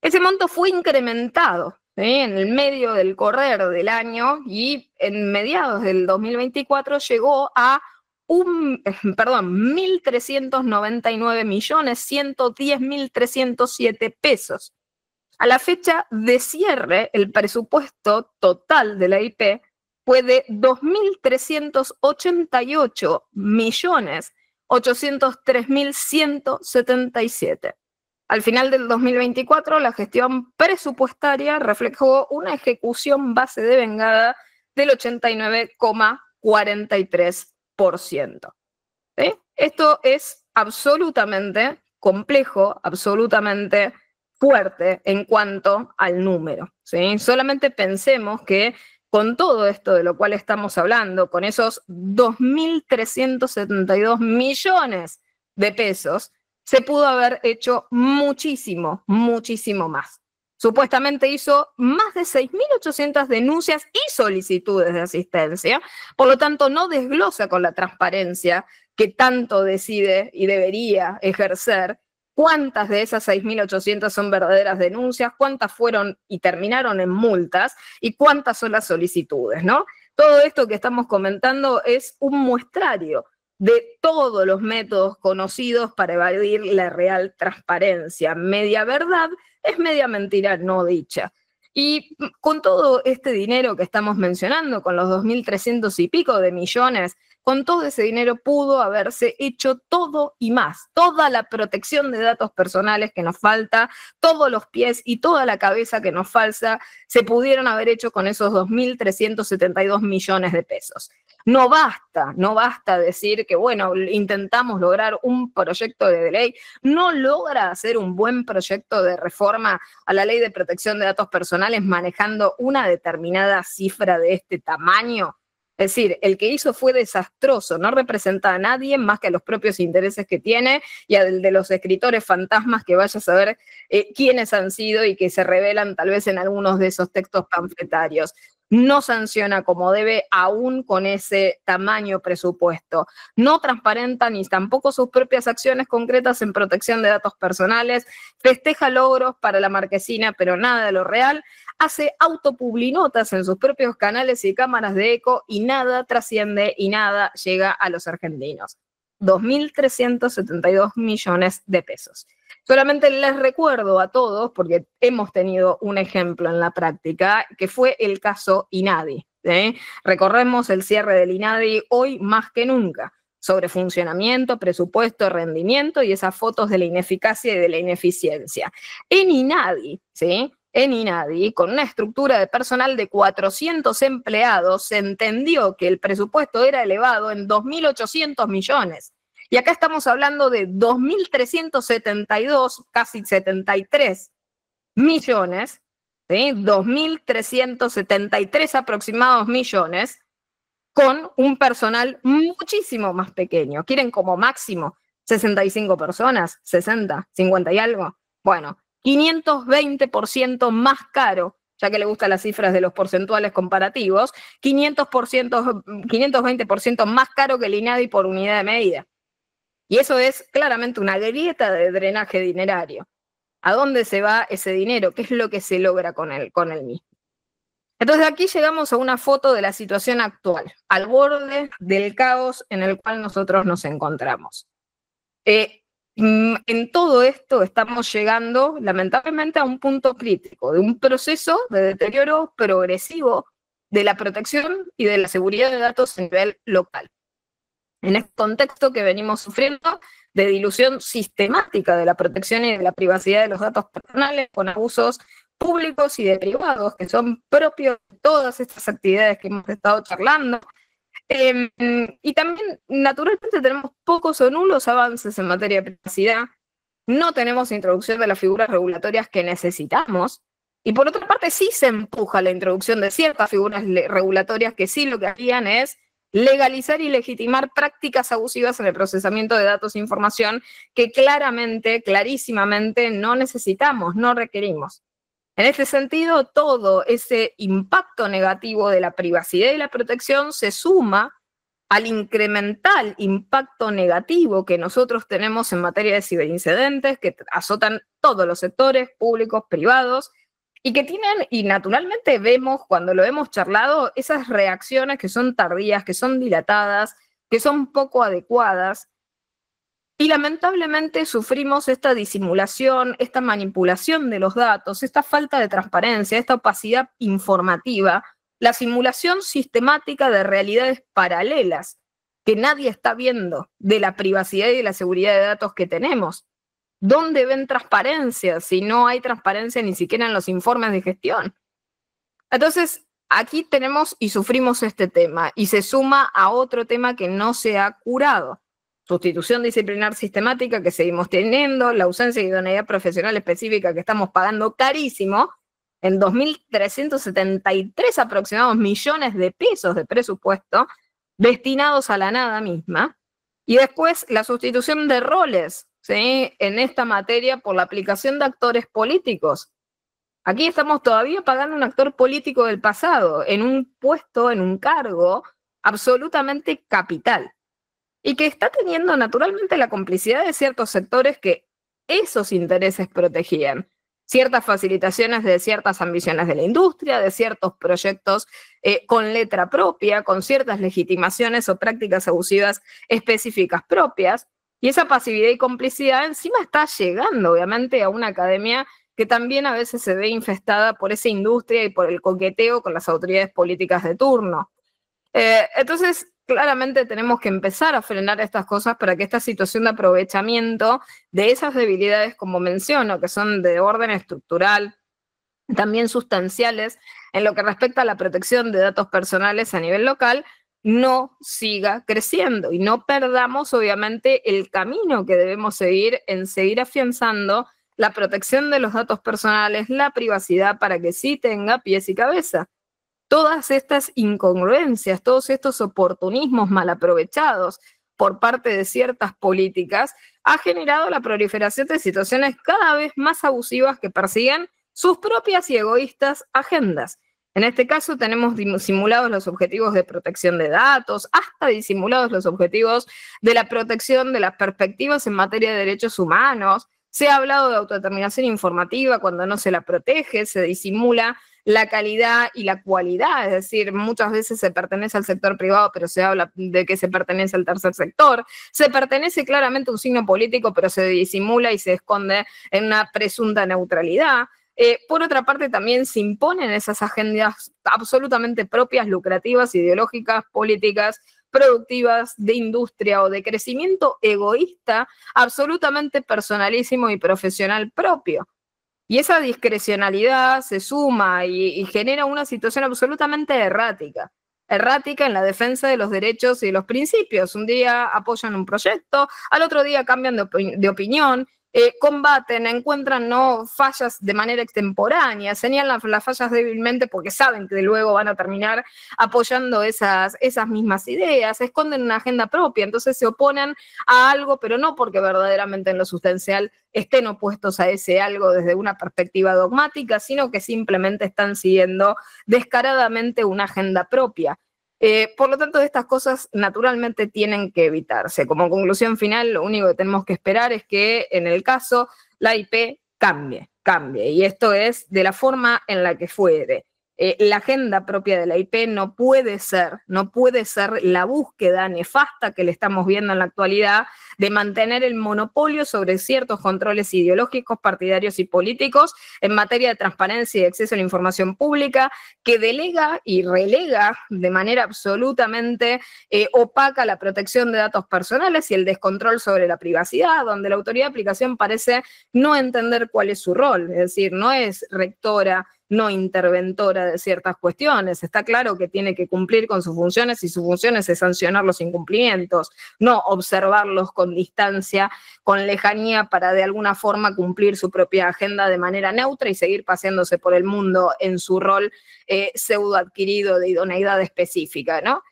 Ese monto fue incrementado en el medio del correr del año y en mediados del 2024 llegó a 1.399.110.307 pesos. A la fecha de cierre, el presupuesto total de la IP fue de 2.388.803.177. Al final del 2024, la gestión presupuestaria reflejó una ejecución base de vengada del 89,43%. ¿Sí? Esto es absolutamente complejo, absolutamente fuerte en cuanto al número, ¿sí? Solamente pensemos que con todo esto de lo cual estamos hablando, con esos 2.372 millones de pesos, se pudo haber hecho muchísimo, muchísimo más. Supuestamente hizo más de 6.800 denuncias y solicitudes de asistencia, por lo tanto no desglosa con la transparencia que tanto decide y debería ejercer cuántas de esas 6.800 son verdaderas denuncias, cuántas fueron y terminaron en multas y cuántas son las solicitudes, ¿no? Todo esto que estamos comentando es un muestrario de todos los métodos conocidos para evadir la real transparencia. Media verdad es media mentira no dicha. Y con todo este dinero que estamos mencionando, con los 2.300 y pico de millones, con todo ese dinero pudo haberse hecho todo y más. Toda la protección de datos personales que nos falta, todos los pies y toda la cabeza que nos falta, se pudieron haber hecho con esos 2.372 millones de pesos. No basta decir que, bueno, intentamos lograr un proyecto de ley, no logra hacer un buen proyecto de reforma a la ley de protección de datos personales manejando una determinada cifra de este tamaño. Es decir, el que hizo fue desastroso, no representa a nadie más que a los propios intereses que tiene y al de los escritores fantasmas que vaya a saber quiénes han sido y que se revelan tal vez en algunos de esos textos panfletarios. No sanciona como debe aún con ese tamaño presupuesto. No transparenta ni tampoco sus propias acciones concretas en protección de datos personales, festeja logros para la marquesina, pero nada de lo real, hace autopublinotas en sus propios canales y cámaras de eco y nada trasciende y nada llega a los argentinos. 2.372 millones de pesos. Solamente les recuerdo a todos, porque hemos tenido un ejemplo en la práctica, que fue el caso INADI. Recorremos el cierre del INADI hoy más que nunca, sobre funcionamiento, presupuesto, rendimiento y esas fotos de la ineficacia y de la ineficiencia. En INADI, ¿sí? En INADI, con una estructura de personal de 400 empleados, se entendió que el presupuesto era elevado en 2.800 millones. Y acá estamos hablando de 2.372, casi 73 millones, ¿sí? 2.373 aproximados millones, con un personal muchísimo más pequeño. ¿Quieren como máximo 65 personas? ¿60? ¿50 y algo? Bueno, 520% más caro, ya que le gustan las cifras de los porcentuales comparativos, 520% más caro que el INADI por unidad de medida. Y eso es claramente una grieta de drenaje dinerario. ¿A dónde se va ese dinero? ¿Qué es lo que se logra con el mismo? Entonces aquí llegamos a una foto de la situación actual, al borde del caos en el cual nosotros nos encontramos. En todo esto estamos llegando, lamentablemente, a un punto crítico, de un proceso de deterioro progresivo de la protección y de la seguridad de datos a nivel local. En este contexto que venimos sufriendo de dilución sistemática de la protección y de la privacidad de los datos personales con abusos públicos y de privados que son propios de todas estas actividades que hemos estado charlando. Y también, naturalmente, tenemos pocos o nulos avances en materia de privacidad, no tenemos introducción de las figuras regulatorias que necesitamos, y por otra parte sí se empuja la introducción de ciertas figuras regulatorias que sí lo que harían es legalizar y legitimar prácticas abusivas en el procesamiento de datos e información que claramente, clarísimamente no necesitamos, no requerimos. En este sentido, todo ese impacto negativo de la privacidad y la protección se suma al incremental impacto negativo que nosotros tenemos en materia de ciberincidentes que azotan todos los sectores públicos, privados, y que tienen, y naturalmente vemos cuando lo hemos charlado, esas reacciones que son tardías, que son dilatadas, que son poco adecuadas. Y lamentablemente sufrimos esta disimulación, esta manipulación de los datos, esta falta de transparencia, esta opacidad informativa, la simulación sistemática de realidades paralelas que nadie está viendo de la privacidad y de la seguridad de datos que tenemos. ¿Dónde ven transparencia si no hay transparencia ni siquiera en los informes de gestión? Entonces, aquí tenemos y sufrimos este tema y se suma a otro tema que no se ha curado. Sustitución disciplinar sistemática que seguimos teniendo, la ausencia de idoneidad profesional específica que estamos pagando carísimo, en 2.373 aproximados millones de pesos de presupuesto destinados a la nada misma. Y después la sustitución de roles, ¿sí?, en esta materia por la aplicación de actores políticos. Aquí estamos todavía pagando un actor político del pasado, en un puesto, en un cargo absolutamente capital. Y que está teniendo naturalmente la complicidad de ciertos sectores que esos intereses protegían. ciertas facilitaciones de ciertas ambiciones de la industria, de ciertos proyectos con letra propia, con ciertas legitimaciones o prácticas abusivas específicas propias. Y esa pasividad y complicidad encima está llegando, obviamente, a una academia que también a veces se ve infestada por esa industria y por el coqueteo con las autoridades políticas de turno. Entonces, claramente tenemos que empezar a frenar estas cosas para que esta situación de aprovechamiento de esas debilidades, como menciono, que son de orden estructural, también sustanciales, en lo que respecta a la protección de datos personales a nivel local, no siga creciendo y no perdamos, obviamente, el camino que debemos seguir en seguir afianzando la protección de los datos personales, la privacidad, para que sí tenga pies y cabeza. Todas estas incongruencias, todos estos oportunismos mal aprovechados por parte de ciertas políticas, ha generado la proliferación de situaciones cada vez más abusivas que persiguen sus propias y egoístas agendas. En este caso tenemos disimulados los objetivos de protección de datos, hasta disimulados los objetivos de la protección de las perspectivas en materia de derechos humanos. Se ha hablado de autodeterminación informativa cuando no se la protege, se disimula la calidad y la cualidad, es decir, muchas veces se pertenece al sector privado, pero se habla de que se pertenece al tercer sector, se pertenece claramente a un signo político, pero se disimula y se esconde en una presunta neutralidad. Por otra parte, también se imponen esas agendas absolutamente propias, lucrativas, ideológicas, políticas, productivas, de industria o de crecimiento egoísta, absolutamente personalísimo y profesional propio. Y esa discrecionalidad se suma y genera una situación absolutamente errática. Errática en la defensa de los derechos y de los principios. Un día apoyan un proyecto, al otro día cambian de opinión, combaten, encuentran no fallas de manera extemporánea, señalan las fallas débilmente porque saben que luego van a terminar apoyando esas mismas ideas, esconden una agenda propia, entonces se oponen a algo, pero no porque verdaderamente en lo sustancial estén opuestos a ese algo desde una perspectiva dogmática, sino que simplemente están siguiendo descaradamente una agenda propia. Por lo tanto, estas cosas naturalmente tienen que evitarse. Como conclusión final, lo único que tenemos que esperar es que en el caso la IP cambie, y esto es de la forma en la que fuere. La agenda propia de la IP no puede ser la búsqueda nefasta que le estamos viendo en la actualidad de mantener el monopolio sobre ciertos controles ideológicos, partidarios y políticos en materia de transparencia y de acceso a la información pública, que delega y relega de manera absolutamente opaca la protección de datos personales y el descontrol sobre la privacidad, donde la autoridad de aplicación parece no entender cuál es su rol, es decir, no es rectora, no interventora de ciertas cuestiones. Está claro que tiene que cumplir con sus funciones y sus funciones es sancionar los incumplimientos, no observarlos con distancia, con lejanía para de alguna forma cumplir su propia agenda de manera neutra y seguir paseándose por el mundo en su rol pseudo adquirido de idoneidad específica, ¿no?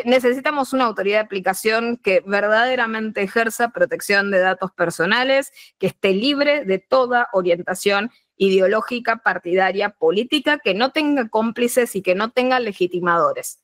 Necesitamos una autoridad de aplicación que verdaderamente ejerza protección de datos personales, que esté libre de toda orientación ideológica, partidaria, política, que no tenga cómplices y que no tenga legitimadores.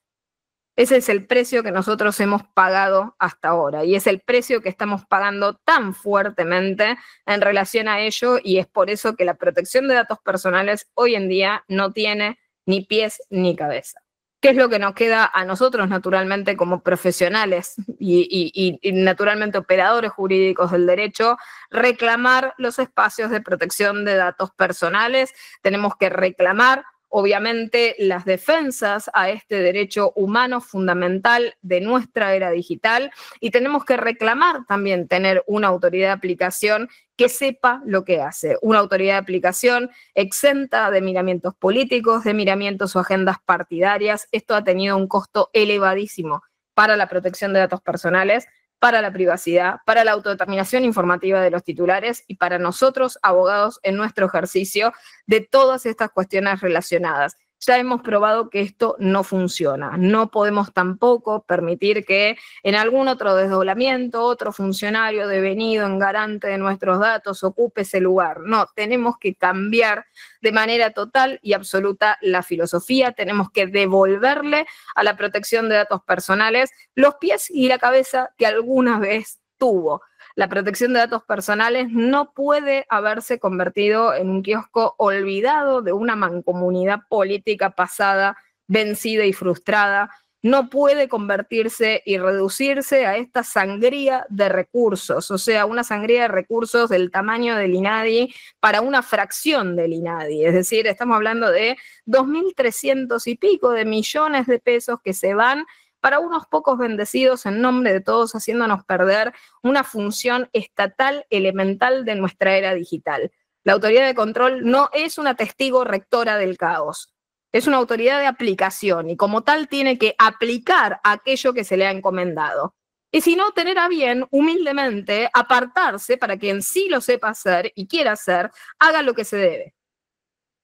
Ese es el precio que nosotros hemos pagado hasta ahora y es el precio que estamos pagando tan fuertemente en relación a ello, y es por eso que la protección de datos personales hoy en día no tiene ni pies ni cabeza. ¿Qué es lo que nos queda a nosotros, naturalmente, como profesionales y naturalmente operadores jurídicos del derecho? Reclamar los espacios de protección de datos personales. Tenemos que reclamar, obviamente, las defensas a este derecho humano fundamental de nuestra era digital, y tenemos que reclamar también tener una autoridad de aplicación que sepa lo que hace, una autoridad de aplicación exenta de miramientos políticos, de miramientos o agendas partidarias. Esto ha tenido un costo elevadísimo para la protección de datos personales, para la privacidad, para la autodeterminación informativa de los titulares y para nosotros, abogados, en nuestro ejercicio de todas estas cuestiones relacionadas. Ya hemos probado que esto no funciona. No podemos tampoco permitir que en algún otro desdoblamiento, otro funcionario devenido en garante de nuestros datos ocupe ese lugar. No, tenemos que cambiar de manera total y absoluta la filosofía. Tenemos que devolverle a la protección de datos personales los pies y la cabeza que alguna vez tuvo. la protección de datos personales no puede haberse convertido en un kiosco olvidado de una mancomunidad política pasada, vencida y frustrada. No puede convertirse y reducirse a esta sangría de recursos, o sea, una sangría de recursos del tamaño del INADI para una fracción del INADI. Es decir, estamos hablando de 2.300 y pico de millones de pesos que se van para unos pocos bendecidos en nombre de todos, haciéndonos perder una función estatal elemental de nuestra era digital. La autoridad de control no es una testigo rectora del caos. Es una autoridad de aplicación y como tal tiene que aplicar aquello que se le ha encomendado. Y si no, tener a bien, humildemente, apartarse para que quien sí lo sepa hacer y quiera hacer, haga lo que se debe.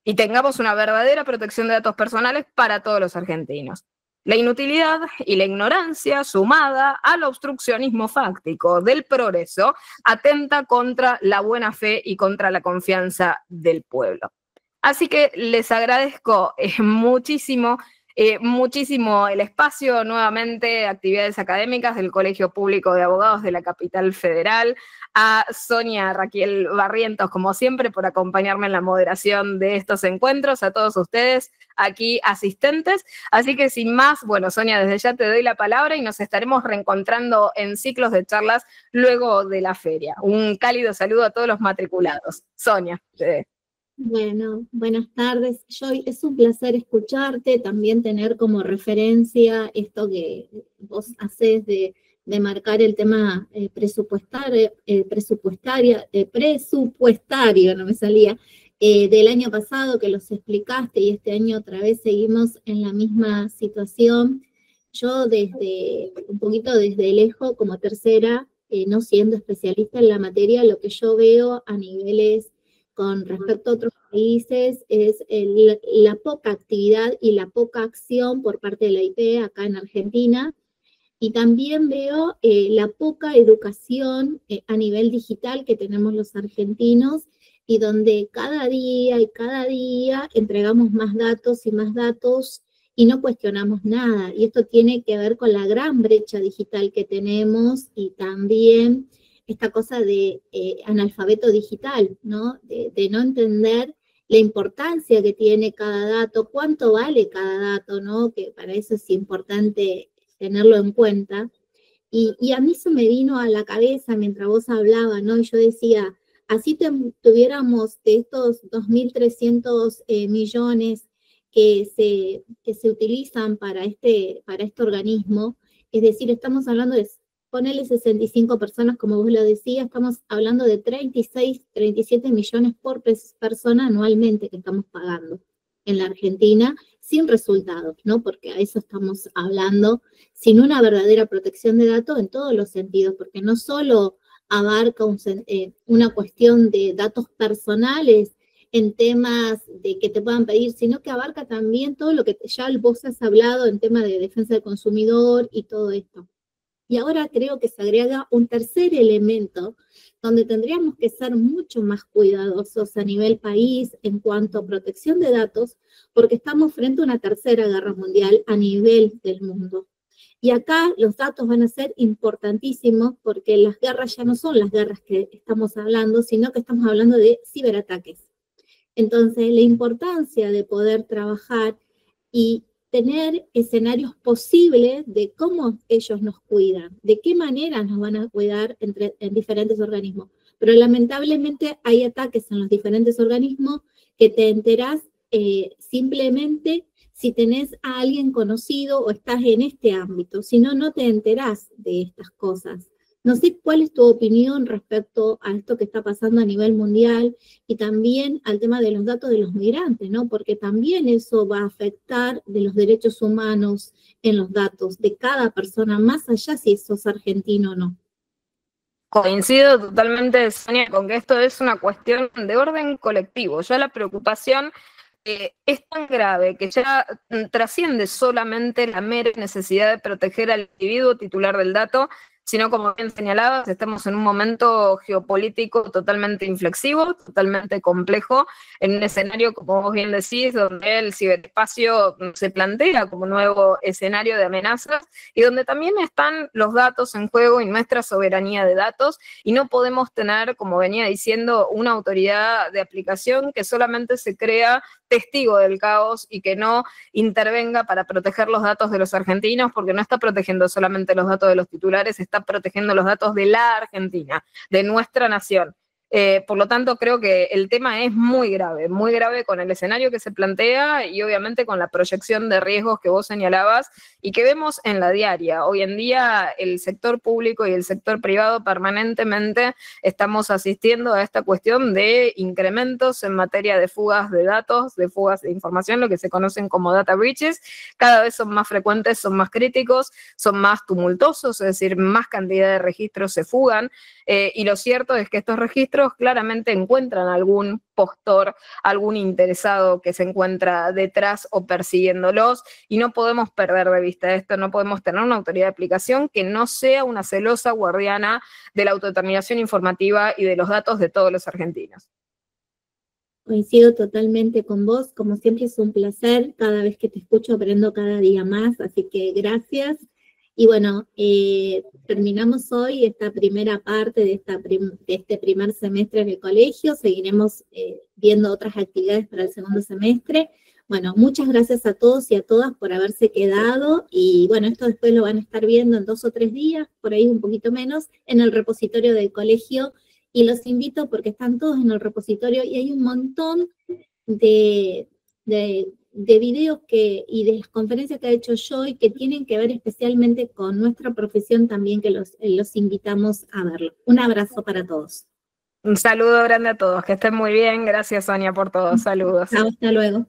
Y tengamos una verdadera protección de datos personales para todos los argentinos. La inutilidad y la ignorancia, sumada al obstruccionismo fáctico del progreso, atenta contra la buena fe y contra la confianza del pueblo. Así que les agradezco muchísimo el espacio, nuevamente, actividades académicas del Colegio Público de Abogados de la Capital Federal, a Sonia Raquel Barrientos, como siempre, por acompañarme en la moderación de estos encuentros, a todos ustedes aquí asistentes. Así que sin más, bueno, Sonia, desde ya te doy la palabra y nos estaremos reencontrando en ciclos de charlas luego de la feria. Un cálido saludo a todos los matriculados. Sonia, Bueno, buenas tardes. Joy, es un placer escucharte, también tener como referencia esto que vos hacés de marcar el tema presupuestario, no me salía, del año pasado que los explicaste y este año otra vez seguimos en la misma situación. Yo un poquito desde lejos, como tercera, no siendo especialista en la materia, lo que yo veo a niveles con respecto a otros países es la poca actividad y la poca acción por parte de la IP acá en Argentina, y también veo la poca educación a nivel digital que tenemos los argentinos, y donde cada día entregamos más datos y no cuestionamos nada, y esto tiene que ver con la gran brecha digital que tenemos y también esta cosa de analfabeto digital, ¿no? De no entender la importancia que tiene cada dato, cuánto vale cada dato, ¿no? Que para eso es importante tenerlo en cuenta. Y a mí se me vino a la cabeza mientras vos hablabas, ¿no? Y yo decía, así tuviéramos de estos 2.300 millones que se utilizan para este organismo, es decir, estamos hablando de ponerle 65 personas, como vos lo decías, estamos hablando de 37 millones por persona anualmente que estamos pagando en la Argentina, sin resultados, ¿no? Porque a eso estamos hablando, sin una verdadera protección de datos en todos los sentidos, porque no solo abarca una cuestión de datos personales en temas de que te puedan pedir, sino que abarca también todo lo que ya vos has hablado en tema de defensa del consumidor y todo esto. Y ahora creo que se agrega un tercer elemento donde tendríamos que ser mucho más cuidadosos a nivel país en cuanto a protección de datos, porque estamos frente a una tercera guerra mundial a nivel del mundo. Y acá los datos van a ser importantísimos porque las guerras ya no son las guerras que estamos hablando, sino que estamos hablando de ciberataques. Entonces, la importancia de poder trabajar y tener escenarios posibles de cómo ellos nos cuidan, de qué manera nos van a cuidar en diferentes organismos. Pero lamentablemente hay ataques en los diferentes organismos que te enterás simplemente si tenés a alguien conocido o estás en este ámbito, si no, no te enterás de estas cosas. No sé cuál es tu opinión respecto a esto que está pasando a nivel mundial y también al tema de los datos de los migrantes, ¿no? Porque también eso va a afectar de los derechos humanos en los datos de cada persona, más allá si sos argentino o no. Coincido totalmente, Sonia, con que esto es una cuestión de orden colectivo. Ya la preocupación es tan grave que ya trasciende solamente la mera necesidad de proteger al individuo titular del dato, sino como bien señalabas, estamos en un momento geopolítico totalmente inflexivo, totalmente complejo, en un escenario, como vos bien decís, donde el ciberespacio se plantea como nuevo escenario de amenazas y donde también están los datos en juego y nuestra soberanía de datos, y no podemos tener, como venía diciendo, una autoridad de aplicación que solamente se crea testigo del caos y que no intervenga para proteger los datos de los argentinos, porque no está protegiendo solamente los datos de los titulares, está protegiendo los datos de la Argentina, de nuestra nación. Por lo tanto, creo que el tema es muy grave con el escenario que se plantea y obviamente con la proyección de riesgos que vos señalabas y que vemos en la diaria. Hoy en día el sector público y el sector privado permanentemente estamos asistiendo a esta cuestión de incrementos en materia de fugas de datos, de fugas de información, lo que se conocen como data breaches. Cada vez son más frecuentes, son más críticos, son más tumultuosos, es decir, más cantidad de registros se fugan. Y lo cierto es que estos registros claramente encuentran algún postor, algún interesado que se encuentra detrás o persiguiéndolos, y no podemos perder de vista esto, no podemos tener una autoridad de aplicación que no sea una celosa guardiana de la autodeterminación informativa y de los datos de todos los argentinos. Coincido totalmente con vos, como siempre es un placer, cada vez que te escucho aprendo cada día más, así que gracias. Y bueno, terminamos hoy esta primera parte de este primer semestre en el colegio, seguiremos viendo otras actividades para el segundo semestre. Bueno, muchas gracias a todos y a todas por haberse quedado, y bueno, esto después lo van a estar viendo en 2 o 3 días, por ahí un poquito menos, en el repositorio del colegio, y los invito porque están todos en el repositorio y hay un montón de videos y de las conferencias que ha hecho Joy que tienen que ver especialmente con nuestra profesión también, que los invitamos a verlo. Un abrazo para todos. Un saludo grande a todos, que estén muy bien. Gracias, Sonia, por todo. Saludos. Hasta luego.